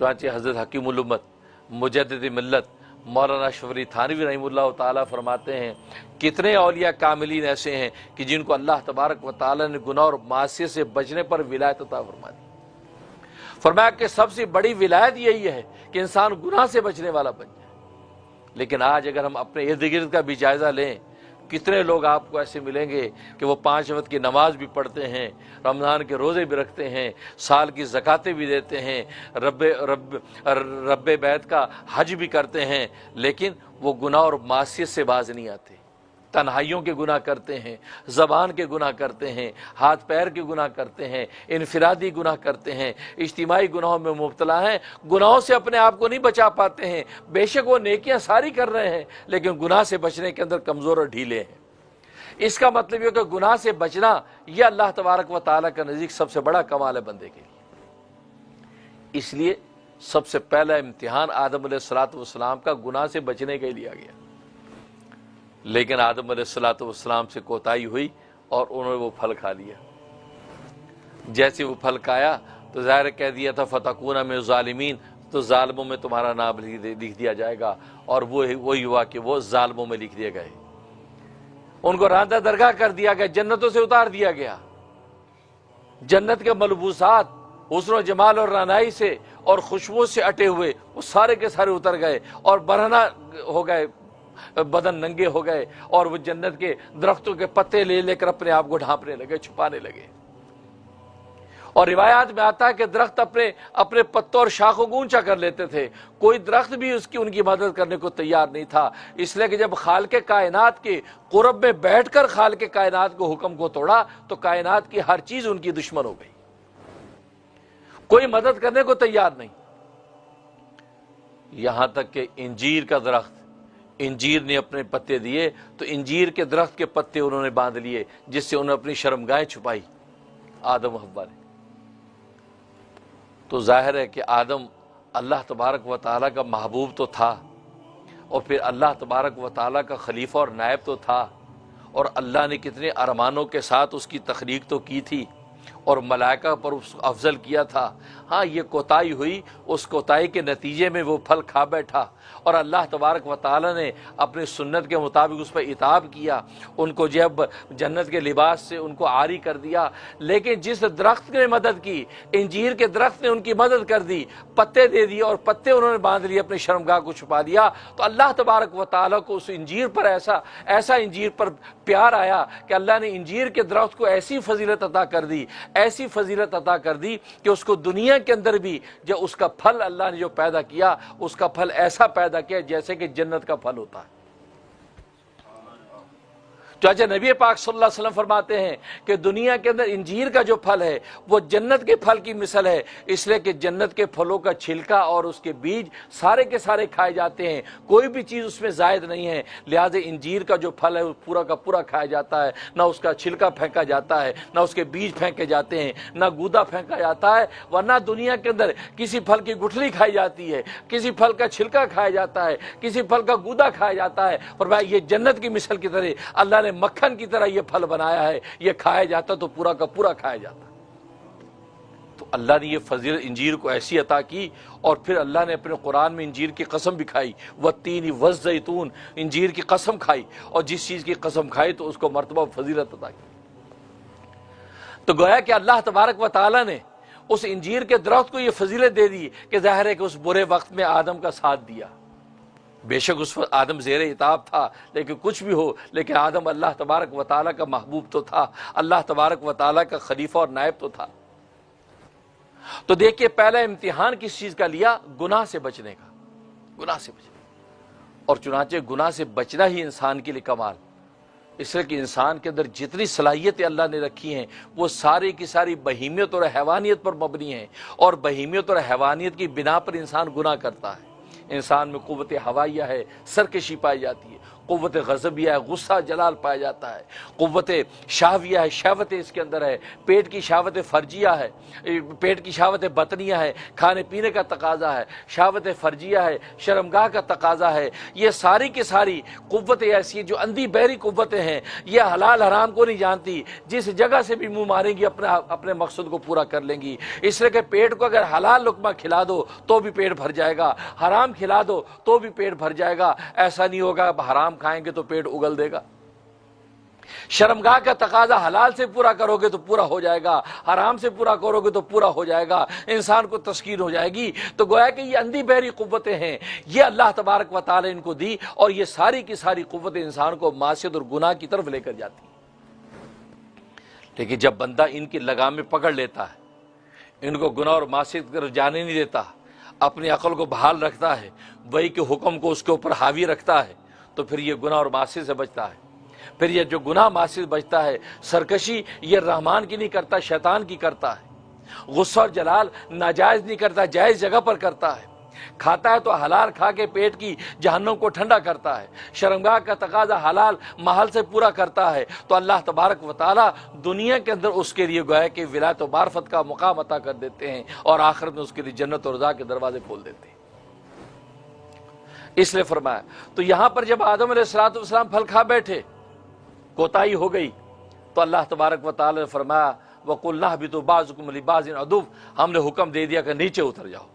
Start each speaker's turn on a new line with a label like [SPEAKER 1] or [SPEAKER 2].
[SPEAKER 1] चुनांचे हज़रत हकीमुल उम्मत मुजद्दिद मिल्लत मौलाना शफरी थानवी रहमतुल्लाह ताला फरमाते हैं, कितने औलिया कामिलीन ऐसे हैं कि जिनको अल्लाह तबारक व ताला ने गुनाह और मासियत से बचने पर विलायत अता फरमा दी। फरमाया कि सबसे बड़ी विलायत यही है कि इंसान गुनाह से बचने वाला बन जाए। लेकिन आज अगर हम अपने इर्द गिर्द का भी जायज़ा लें, कितने लोग आपको ऐसे मिलेंगे कि वो 5 वक्त की नमाज भी पढ़ते हैं, रमज़ान के रोज़े भी रखते हैं, साल की ज़कातें भी देते हैं, रब्बे बैत का हज भी करते हैं, लेकिन वो गुनाह और मासियत से बाज नहीं आते। तन्हाइयों के गुनाह करते हैं, ज़बान के गुनाह करते हैं, हाथ पैर के गुनाह करते हैं, इनफिरादी गुनाह करते हैं, इज्तिमाई गुनाहों में मुब्तला हैं, गुनाहों से अपने आप को नहीं बचा पाते हैं। बेशक वो नेकियां सारी कर रहे हैं, लेकिन गुनाह से बचने के अंदर कमज़ोर और ढीले हैं। इसका मतलब ये कि गुनाह से बचना यह अल्लाह तबारक व तआला का नज़दीक सबसे बड़ा कमाल है बंदे के लिए। इसलिए सबसे पहला इम्तिहान आदम अलैहिस्सलाम का गुनाह से बचने के लिए लिया गया। लेकिन आदम अलैहिस्सलाम से कोताही हुई और उन्होंने वो फल खा लिया। जैसे वो फल खाया तो ज़ाहिर कह दिया था फतकूना में ज़ालिमीन, तो ज़ालिमों में तुम्हारा नाम लिख दिया जाएगा, और वही हुआ कि वो ज़ालिमों में लिख दिए गए। उनको रांदा दरगाह कर दिया गया, जन्नतों से उतार दिया गया। जन्नत के मलबूसात हुस्न जमाल और रानाई से और खुशबू से अटे हुए वो सारे के सारे उतर गए और बरहना हो गए, बदन नंगे हो गए, और वो जन्नत के दरख्तों के पत्ते ले लेकर अपने आप को ढांपने लगे, छुपाने लगे। और रिवायात में आता है कि दरख्त अपने पत्तों और शाखों को ऊंचा कर लेते थे, कोई दरख्त भी उनकी मदद करने को तैयार नहीं था। इसलिए कि जब खालिक़े कायनात के क़ुर्ब में बैठकर खालिक़े कायनात को हुक्म को तोड़ा तो कायनात की हर चीज उनकी दुश्मन हो गई, कोई मदद करने को तैयार नहीं। यहां तक कि इंजीर का दरख्त, इंजीर ने अपने पत्ते दिए तो इंजीर के दरख्त के पत्ते उन्होंने बांध लिए, जिससे उन्होंने अपनी शर्मगाहें छुपाई आदम हव्वा ने। तो जाहिर है कि आदम अल्लाह तबारक व तआला का महबूब तो था, और फिर अल्लाह तबारक व तआला का खलीफा और नायब तो था, और अल्लाह ने कितने अरमानों के साथ उसकी तखलीक तो की थी और मलाइका पर उसको अफजल किया था। हाँ, ये कोताही हुई, उस कोताही के नतीजे में वो फल खा बैठा, और अल्लाह तबारक व तआला ने अपनी सुन्नत के मुताबिक उस पर इताब किया, उनको जब जन्नत के लिबास से उनको आरी कर दिया। लेकिन जिस दरख्त ने मदद की, इंजीर के दरख्त ने उनकी मदद कर दी, पत्ते दे दिए और पत्ते उन्होंने बांध लिए, अपनी शर्मगाह को छुपा दिया, तो अल्लाह तबारक व तआला को उस इंजीर पर ऐसा इंजीर पर प्यार आया कि अल्लाह ने इंजीर के दरख्त को ऐसी फजीलत अता कर दी, ऐसी फजीलत अता कर दी कि उसको दुनिया के अंदर भी जो उसका फल अल्लाह ने जो पैदा किया, उसका फल ऐसा पैदा किया जैसे कि जन्नत का फल होता है। चाचा नबी पाक सल्लल्लाहु अलैहि वसल्लम फरमाते हैं कि दुनिया के अंदर इंजीर का जो फल है वो जन्नत के फल की मिसल है, इसलिए कि जन्नत के फलों का छिलका और उसके बीज सारे के सारे खाए जाते हैं, कोई भी चीज़ उसमें जायद नहीं है। लिहाजा इंजीर का जो फल है वो पूरा का पूरा खाया जाता है, ना उसका छिलका फेंका जाता है, ना उसके बीज फेंके जाते हैं, ना गूदा फेंका जाता है। वरना दुनिया के अंदर किसी फल की गुठली खाई जाती है, किसी फल का छिलका खाया जाता है, किसी फल का गूदा खाया जाता है, और भाई ये जन्नत की मिसल की तरह अल्लाह ने मक्खन की तरह ये फल बनाया है, ये खाया जाता तो पूरा का पूरा खाया जाता। तो अल्लाह ने ये फजीलत इंजीर को ऐसी अता की, और फिर अल्लाह ने अपने कुरान में इंजीर की कसम भी खाई, वत्तीन वज़्ज़ैतून, इंजीर की कसम खाई, और जिस चीज की कसम खाई तो उसको मर्तबा फजीलत अता की। तो गोया कि अल्लाह तबारक व तआला ने उस इंजीर के दरख्त को ये फजीलत दे दी कि जाहिर है कि उस बुरे वक्त में आदम का साथ दिया। बेशक उस वक्त आदम ज़ेरे इताब था, लेकिन कुछ भी हो, लेकिन आदम अल्लाह तबारक व तआला का महबूब तो था, अल्लाह तबारक व तआला का खलीफा और नायब तो था। तो देखिए पहला इम्तिहान किस चीज का लिया? गुनाह से बचने का, गुनाह से बचने। और चुनांचे गुनाह से बचना ही इंसान के लिए कमाल, इसलिए कि इंसान के अंदर जितनी सलाहियतें अल्लाह ने रखी हैं वो सारी की सारी बहीमियत और हैवानियत पर मबनी हैं, और बहीमियत और हैवानियत की बिना पर इंसान गुनाह करता है। इंसान में कुव्वत हवाइया है, सरकशी पाई जाती है, قوت غضبیہ ہے، غصہ جلال پایا جاتا ہے، قوت شہویہ ہے، شہوت اس کے اندر ہے، پیٹ کی شہوت فرجیہ ہے، پیٹ کی شہوت بطنیہ ہے، کھانے پینے کا تقاضا ہے، شہوت فرجیہ ہے، شرمگاہ کا تقاضا ہے۔ یہ ساری کی ساری قوتیں ایسی جو اندھی بہری قوتیں ہیں، یہ حلال حرام کو نہیں جانتی، جس جگہ سے بھی منہ ماریں گی اپنے مقصد کو پورا کر لیں گی۔ اس لیے کہ پیٹ کو اگر حلال لقمہ کھلا دو تو بھی پیٹ بھر جائے گا، حرام کھلا دو تو بھی پیٹ بھر جائے گا۔ ایسا نہیں ہوگا اب حرام کھائیں گے تو پیٹ اگل دے گا۔ شرمگاہ کا تقاضا حلال سے پورا کرو گے تو پورا ہو جائے گا، حرام سے پورا کرو گے تو پورا ہو جائے گا، انسان کو تسکین ہو جائے گی۔ تو گویا کہ یہ اندھی بہری قوتیں ہیں، یہ اللہ تبارک و تعالی ان کو دی، اور یہ ساری کی ساری قوتیں انسان کو معصیت اور گناہ کی طرف لے کر جاتی ہیں۔ لیکن جب بندہ ان کی لگام میں پکڑ لیتا ہے، ان کو گناہ اور معصیت کی طرف جانے نہیں دیتا، اپنی عقل کو بحال رکھتا ہے، وہی کے حکم کو اس کے اوپر حاوی رکھتا ہے، تو پھر یہ گناہ اور معصیت سے بچتا ہے۔ پھر یہ جو گناہ معصیت بچتا ہے، سرکشی یہ رحمان کی نہیں کرتا، شیطان کی کرتا ہے۔ غصہ اور جلال ناجائز نہیں کرتا، جائز جگہ پر کرتا ہے۔ کھاتا ہے تو حلال کھا کے پیٹ کی جہنم کو ٹھنڈا کرتا ہے۔ شرمگاہ کا تقاضا حلال محل سے پورا کرتا ہے، تو اللہ تبارک و تعالی دنیا کے اندر اس کے لیے گویا کہ ولایت و معرفت کا مقام عطا کر دیتے ہیں، اور آخرت میں اس کے لیے جنت اور رضا کے دروازے کھول دیتے ہیں۔ اس لیے فرمایا، تو یہاں پر جب آدم علیہ السلام پھل کھا بیٹھے، کوتاہی ہو گئی، تو اللہ تبارک و تعالی نے فرمایا وَقُلْنَا اهْبِطُوا بَعْضُكُمْ لِبَعْضٍ عَدُوٌّ، ہم نے حکم دے دیا کہ نیچے اتر جاؤ۔